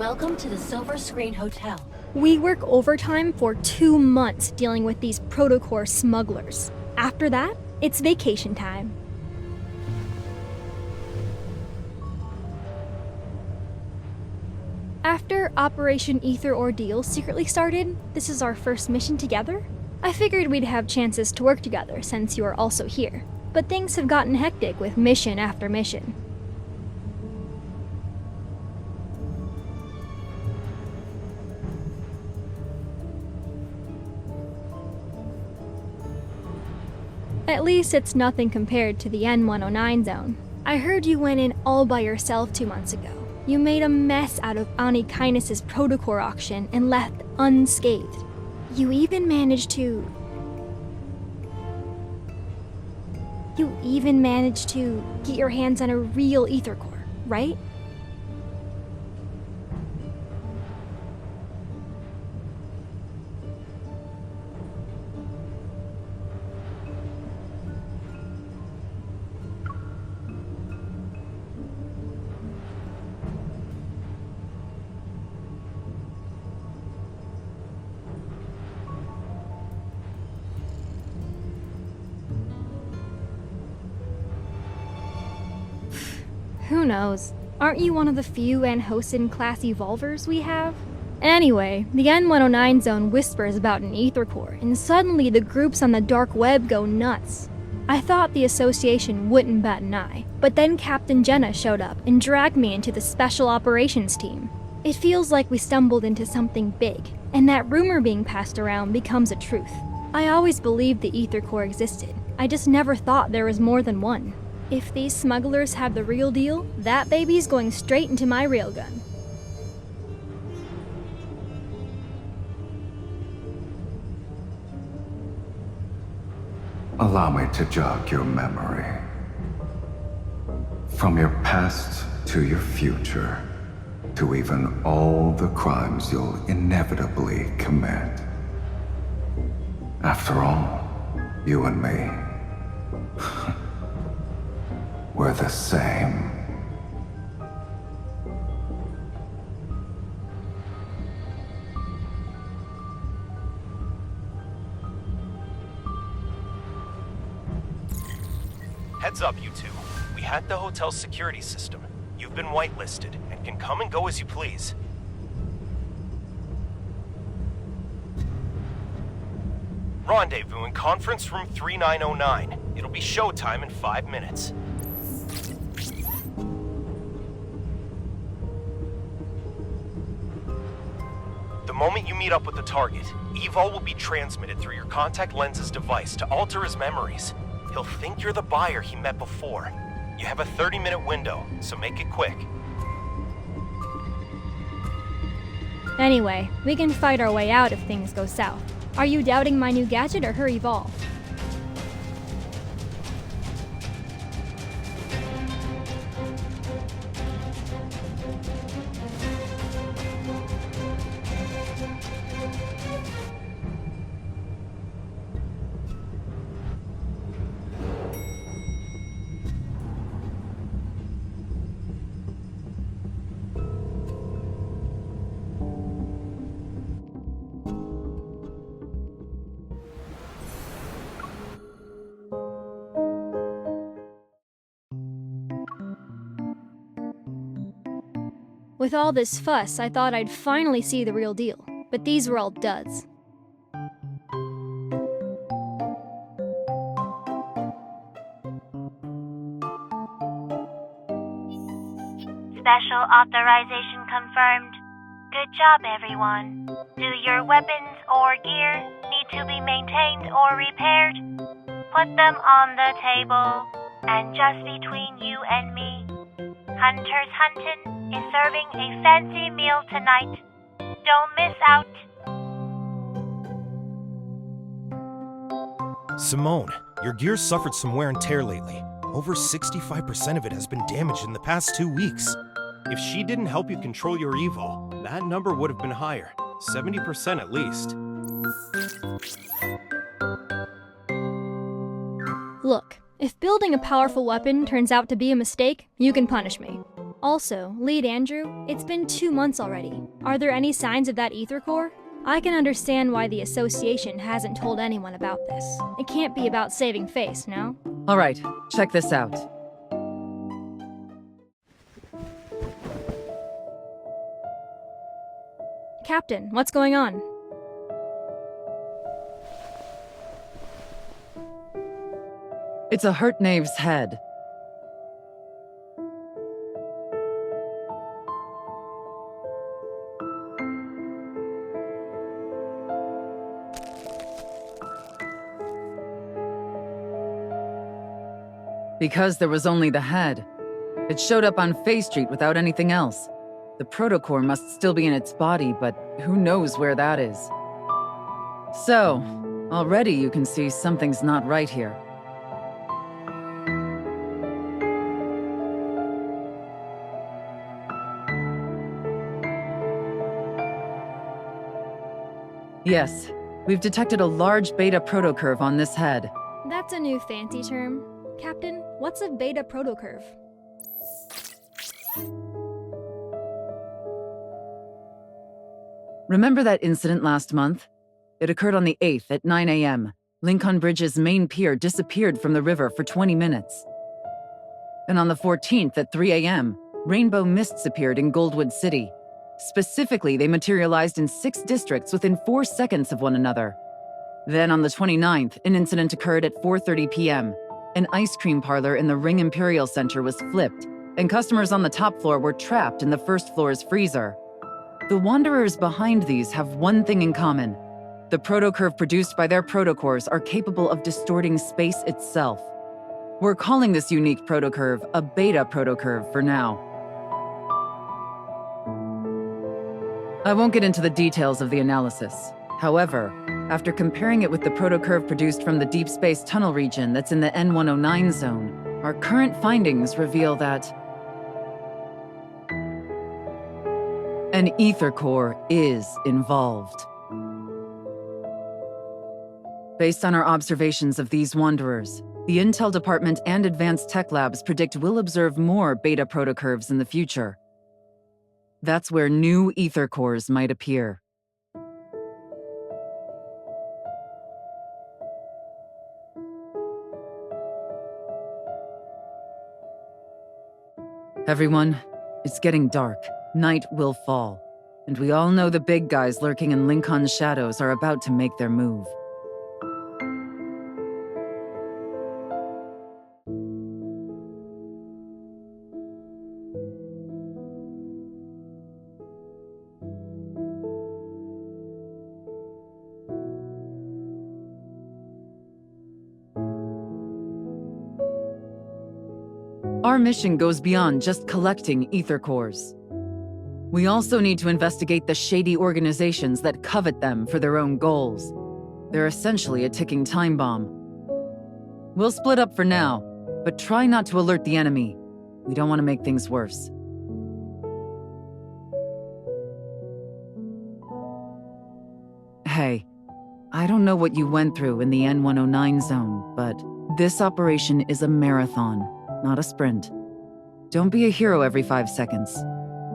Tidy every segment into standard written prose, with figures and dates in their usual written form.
Welcome to the Silver Screen Hotel. We work overtime for 2 months dealing with these protocore smugglers. After that, it's vacation time. After Operation Ether Ordeal secretly started, this is our first mission together. I figured we'd have chances to work together since you are also here, but things have gotten hectic with mission after mission. At least it's nothing compared to the N109 zone. I heard you went in all by yourself 2 months ago. You made a mess out of Ani Kindness's protocore auction and left unscathed. You even managed to get your hands on a real ether core, right? Who knows? Aren't you one of the few Anhosen-class evolvers we have? Anyway, the N109 zone whispers about an ether core, and suddenly the groups on the dark web go nuts. I thought the association wouldn't bat an eye, but then Captain Jenna showed up and dragged me into the special operations team. It feels like we stumbled into something big, and that rumor being passed around becomes a truth. I always believed the ether core existed. I just never thought there was more than one. If these smugglers have the real deal, that baby's going straight into my railgun. Allow me to jog your memory. From your past to your future, to even all the crimes you'll inevitably commit. After all, you and me, we're the same. Heads up, you two. We hacked the hotel's security system. You've been whitelisted and can come and go as you please. Rendezvous in conference room 3909. It'll be showtime in 5 minutes. The moment you meet up with the target, Evol will be transmitted through your contact lens's device to alter his memories. He'll think you're the buyer he met before. You have a 30-minute window, so make it quick. Anyway, we can fight our way out if things go south. Are you doubting my new gadget or her evolve? With all this fuss, I thought I'd finally see the real deal, but these were all duds. Special authorization confirmed. Good job, everyone. Do your weapons or gear need to be maintained or repaired? Put them on the table. And just between you and me, Hunter's Huntin' is serving a fancy meal tonight. Don't miss out. Simone, your gear's suffered some wear and tear lately. Over 65% of it has been damaged in the past 2 weeks. If she didn't help you control your evil, that number would have been higher. 70% at least. Look, if building a powerful weapon turns out to be a mistake, you can punish me. Also, Lead Andrew, it's been 2 months already. Are there any signs of that ether core? I can understand why the association hasn't told anyone about this. It can't be about saving face, no? Alright, check this out. Captain, what's going on? It's a hurt knave's head. Because there was only the head. It showed up on Faye Street without anything else. The protocore must still be in its body, but who knows where that is. So, already you can see something's not right here. Yes, we've detected a large beta protocurve on this head. That's a new fancy term. Captain, what's a beta protocurve? Remember that incident last month? It occurred on the 8th at 9 a.m. Lincoln Bridge's main pier disappeared from the river for 20 minutes. And on the 14th at 3 a.m., rainbow mists appeared in Goldwood City. Specifically, they materialized in 6 districts within 4 seconds of one another. Then on the 29th, an incident occurred at 4:30 p.m. An ice cream parlor in the Ring Imperial Center was flipped, and customers on the top floor were trapped in the first floor's freezer. The wanderers behind these have one thing in common. The protocurve produced by their protocores are capable of distorting space itself. We're calling this unique protocurve a beta protocurve for now. I won't get into the details of the analysis. However, after comparing it with the protocurve produced from the Deepspace tunnel region that's in the N109 zone, our current findings reveal that an ether core is involved. Based on our observations of these wanderers, the Intel Department and Advanced Tech Labs predict we'll observe more beta protocurves in the future. That's where new ether cores might appear. Everyone, it's getting dark. Night will fall. And we all know the big guys lurking in Lincoln's shadows are about to make their move. Our mission goes beyond just collecting ether cores. We also need to investigate the shady organizations that covet them for their own goals. They're essentially a ticking time bomb. We'll split up for now, but try not to alert the enemy. We don't want to make things worse. Hey, I don't know what you went through in the N109 zone, but this operation is a marathon, not a sprint. Don't be a hero every 5 seconds.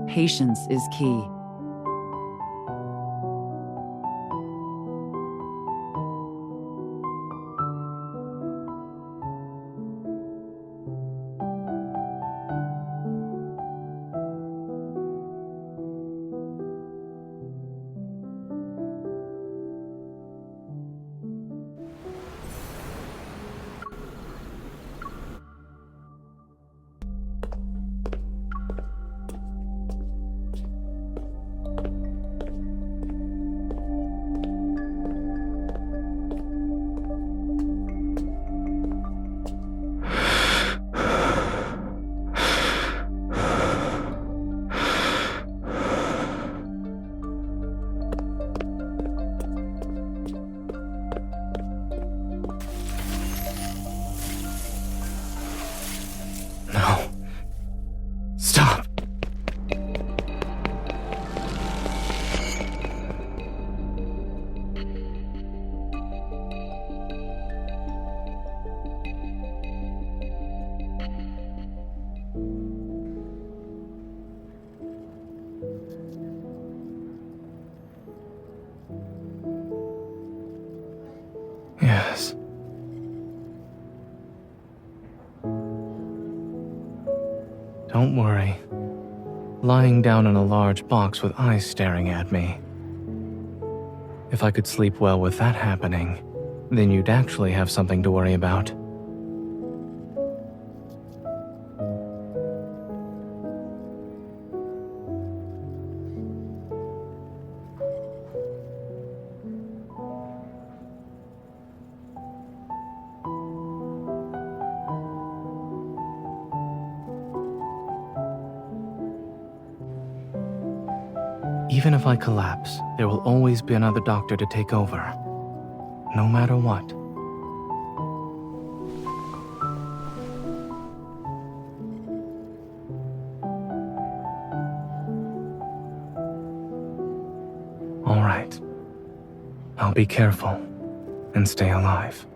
Patience is key. Don't worry. Lying down in a large box with eyes staring at me. If I could sleep well with that happening, then you'd actually have something to worry about. Even if I collapse, there will always be another doctor to take over. No matter what. All right. I'll be careful and stay alive.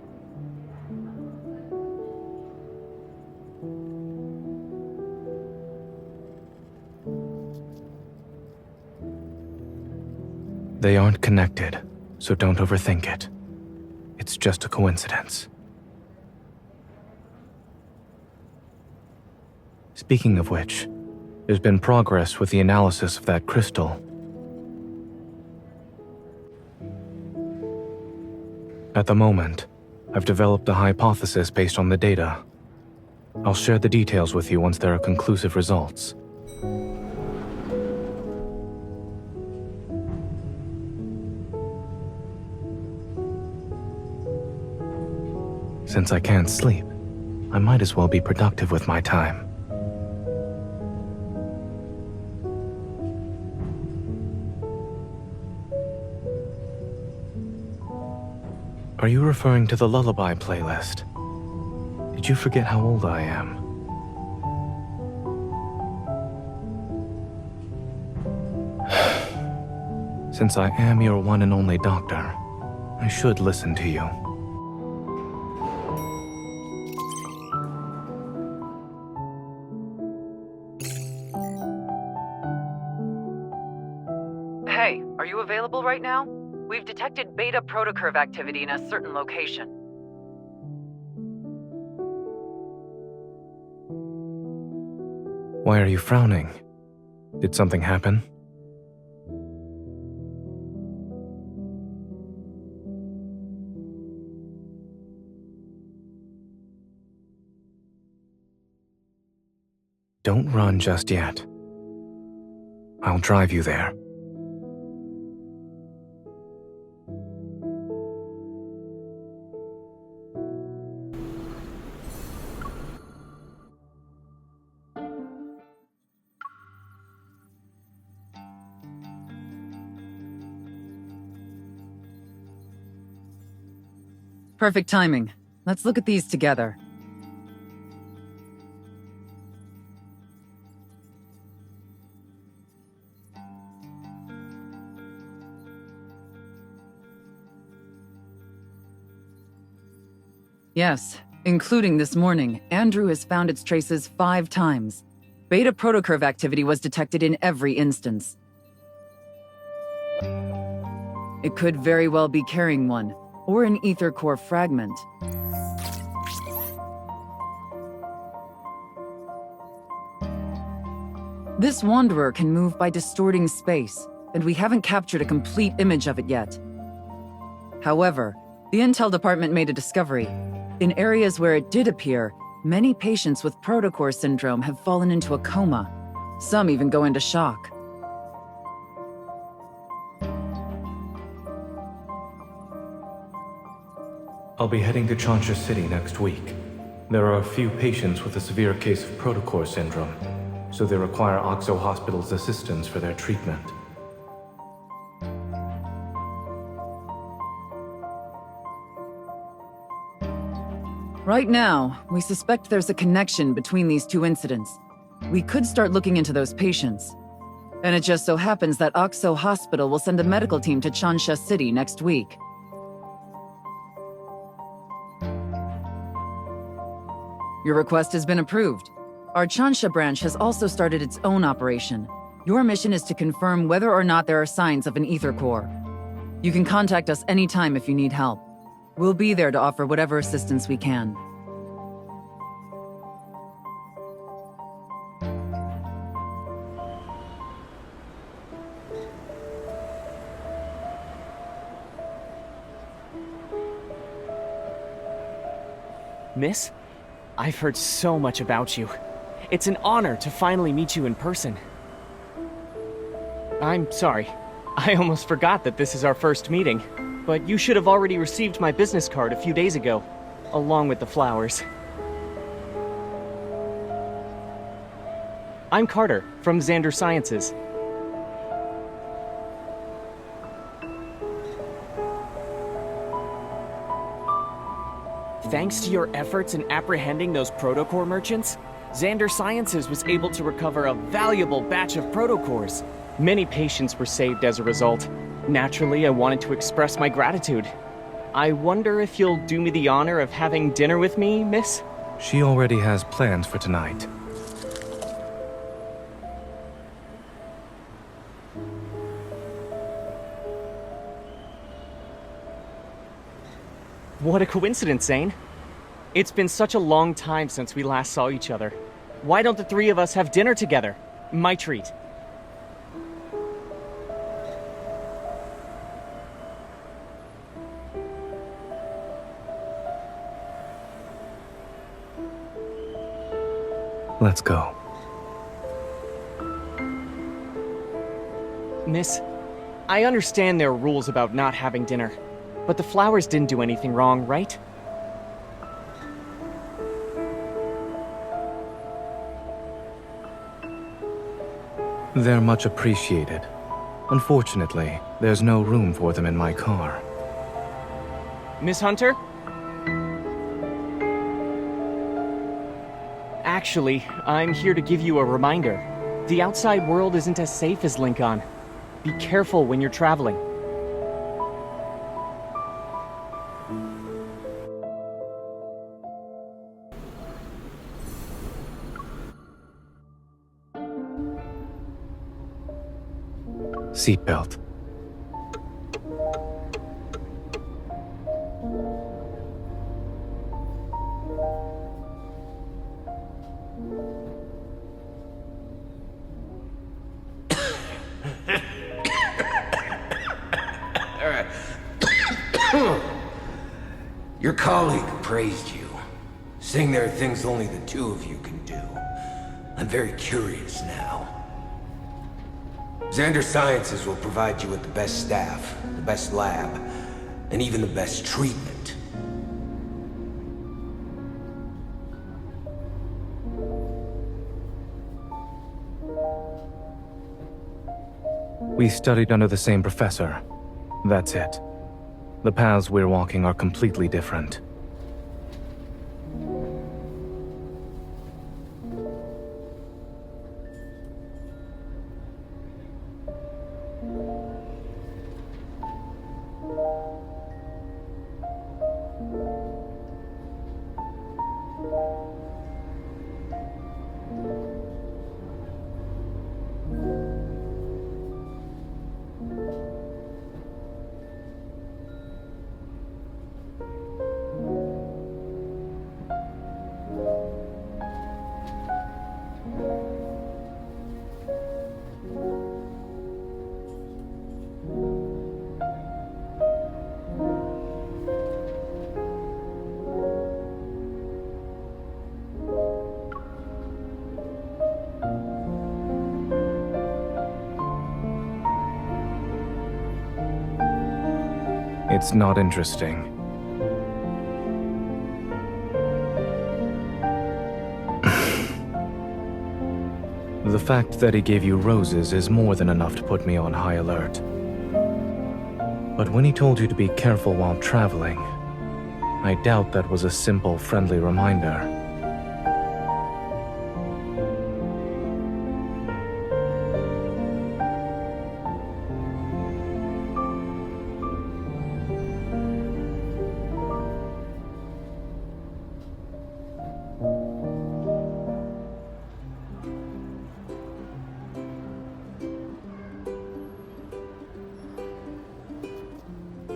They aren't connected, so don't overthink it. It's just a coincidence. Speaking of which, there's been progress with the analysis of that crystal. At the moment, I've developed a hypothesis based on the data. I'll share the details with you once there are conclusive results. Since I can't sleep, I might as well be productive with my time. Are you referring to the lullaby playlist? Did you forget how old I am? Since I am your one and only doctor, I should listen to you. Hey, are you available right now? We've detected beta protocurve activity in a certain location. Why are you frowning? Did something happen? Don't run just yet. I'll drive you there. Perfect timing. Let's look at these together. Yes, including this morning, Andrew has found its traces 5 times. Beta protocurve activity was detected in every instance. It could very well be carrying one, or an ether core fragment. This wanderer can move by distorting space, and we haven't captured a complete image of it yet. However, the Intel department made a discovery. In areas where it did appear, many patients with protocore syndrome have fallen into a coma. Some even go into shock. I'll be heading to Chansha City next week. There are a few patients with a severe case of protocore syndrome, so they require Oxo Hospital's assistance for their treatment. Right now, we suspect there's a connection between these 2 incidents. We could start looking into those patients. And it just so happens that Oxo Hospital will send a medical team to Chansha City next week. Your request has been approved. Our Chansha branch has also started its own operation. Your mission is to confirm whether or not there are signs of an ether core. You can contact us anytime if you need help. We'll be there to offer whatever assistance we can. Miss, I've heard so much about you. It's an honor to finally meet you in person. I'm sorry. I almost forgot that this is our first meeting, but you should have already received my business card a few days ago, along with the flowers. I'm Carter, from Xander Sciences. Thanks to your efforts in apprehending those protocore merchants, Xander Sciences was able to recover a valuable batch of protocores. Many patients were saved as a result. Naturally, I wanted to express my gratitude. I wonder if you'll do me the honor of having dinner with me, miss? She already has plans for tonight. What a coincidence, Zane. It's been such a long time since we last saw each other. Why don't the three of us have dinner together? My treat. Let's go. Miss, I understand there are rules about not having dinner, but the flowers didn't do anything wrong, right? They're much appreciated. Unfortunately, there's no room for them in my car. Miss Hunter? Actually, I'm here to give you a reminder. The outside world isn't as safe as Lincoln. Be careful when you're traveling. Seatbelt. Your colleague praised you, saying there are things only the two of you can do. I'm very curious now. Xander Sciences will provide you with the best staff, the best lab, and even the best treatment. We studied under the same professor. That's it. The paths we're walking are completely different. It's not interesting. The fact that he gave you roses is more than enough to put me on high alert. But when he told you to be careful while traveling, I doubt that was a simple, friendly reminder.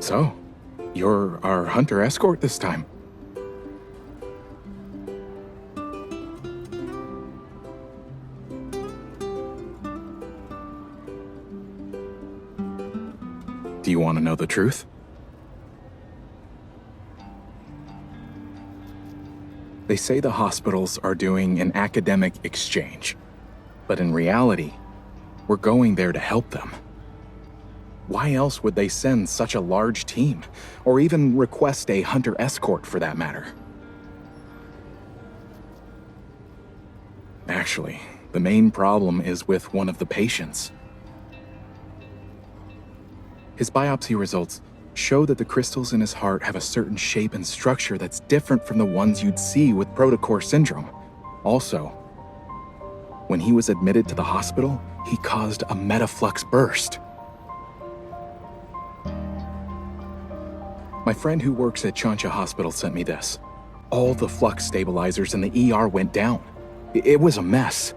So, you're our hunter escort this time. Do you want to know the truth? They say the hospitals are doing an academic exchange, but in reality, we're going there to help them. Why else would they send such a large team, or even request a hunter escort for that matter? Actually, the main problem is with one of the patients. His biopsy results show that the crystals in his heart have a certain shape and structure that's different from the ones you'd see with protocore syndrome. Also, when he was admitted to the hospital, he caused a metaflux burst. My friend who works at Chancha Hospital sent me this. All the flux stabilizers in the ER went down. It was a mess.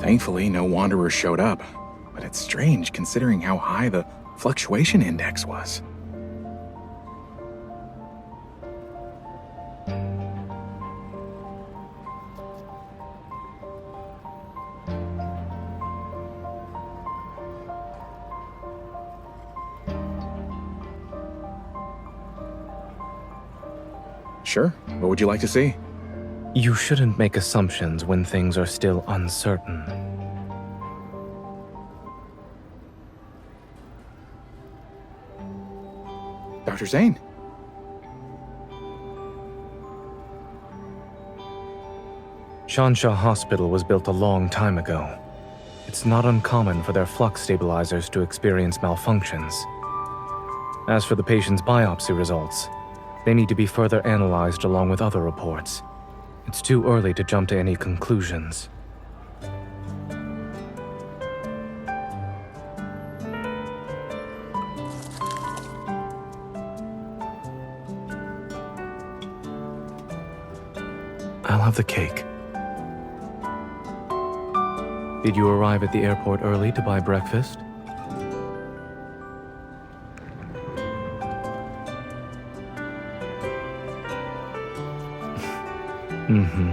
Thankfully, no wanderers showed up, but it's strange considering how high the fluctuation index was. Sure, what would you like to see? You shouldn't make assumptions when things are still uncertain. Dr. Zane? Shansha Hospital was built a long time ago. It's not uncommon for their flux stabilizers to experience malfunctions. As for the patient's biopsy results, they need to be further analyzed along with other reports. It's too early to jump to any conclusions. I'll have the cake. Did you arrive at the airport early to buy breakfast? Mm-hmm.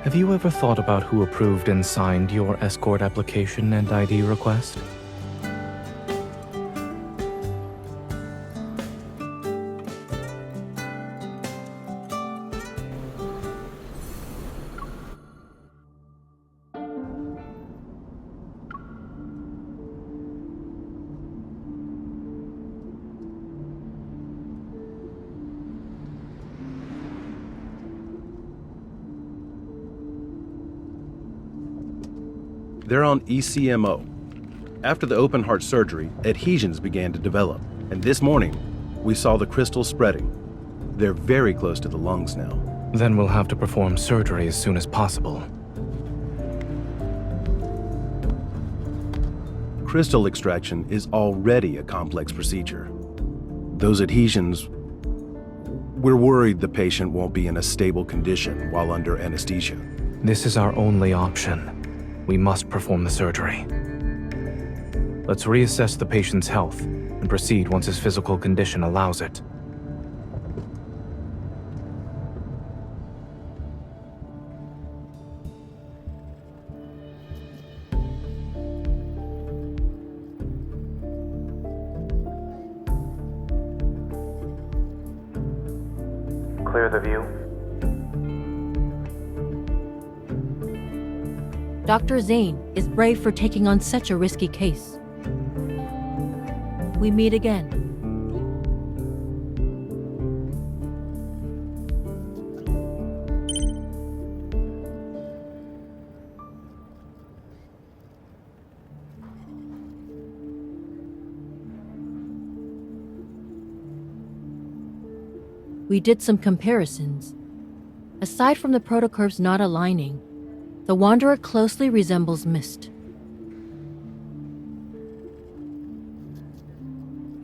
Have you ever thought about who approved and signed your escort application and ID request? They're on ECMO. After the open heart surgery, adhesions began to develop, and this morning, we saw the crystals spreading. They're very close to the lungs now. Then we'll have to perform surgery as soon as possible. Crystal extraction is already a complex procedure. Those adhesions, we're worried the patient won't be in a stable condition while under anesthesia. This is our only option. We must perform the surgery. Let's reassess the patient's health and proceed once his physical condition allows it. Clear the view. Dr. Zane is brave for taking on such a risky case. We meet again. We did some comparisons. Aside from the protocurves not aligning, the Wanderer closely resembles Mist.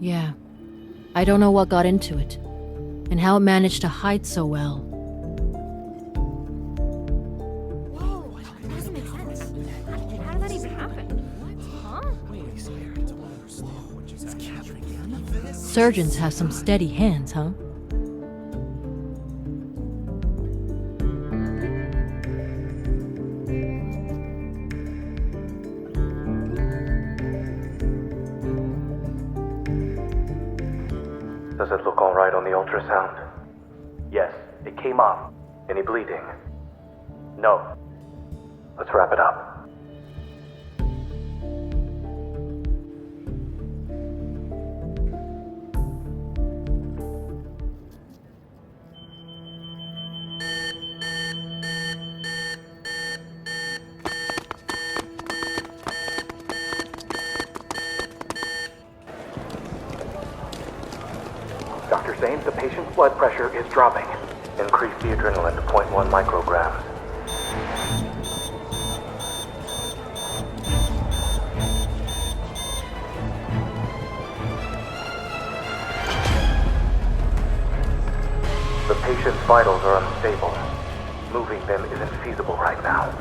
Yeah, I don't know what got into it, and how it managed to hide so well. Whoa, that doesn't make sense. How did that even happen? Huh? Surgeons have some steady hands, huh? Does it look alright on the ultrasound? Yes, it came off. Any bleeding? No. Let's wrap it up. Dr. Zane, the patient's blood pressure is dropping. Increase the adrenaline to 0.1 micrograms. The patient's vitals are unstable. Moving them is infeasible right now.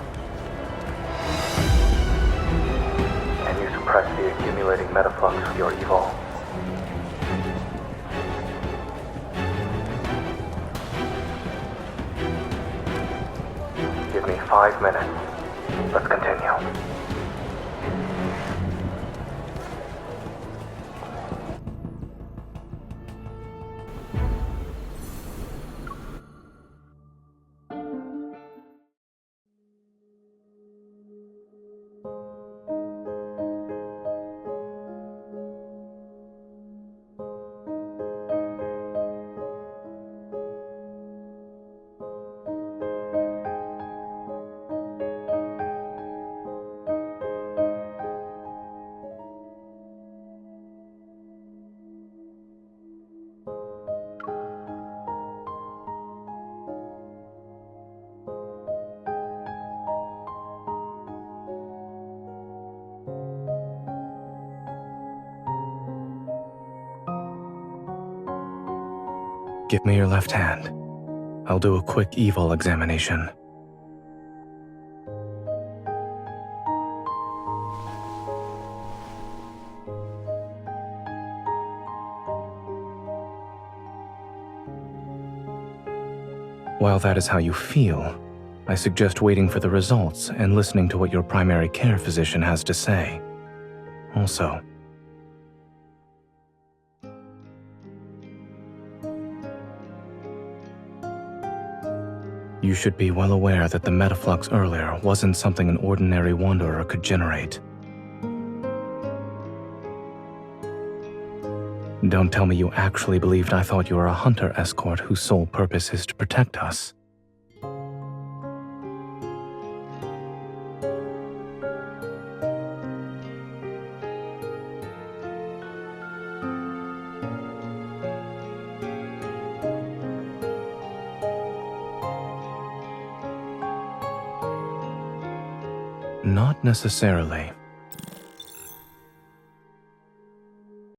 Can you suppress the accumulating metaflux with your evil? Give me 5 minutes. Let's continue. Give me your left hand. I'll do a quick evil examination. While that is how you feel, I suggest waiting for the results and listening to what your primary care physician has to say. Also, you should be well aware that the metaflux earlier wasn't something an ordinary wanderer could generate. Don't tell me you actually believed I thought you were a hunter escort whose sole purpose is to protect us. Not necessarily.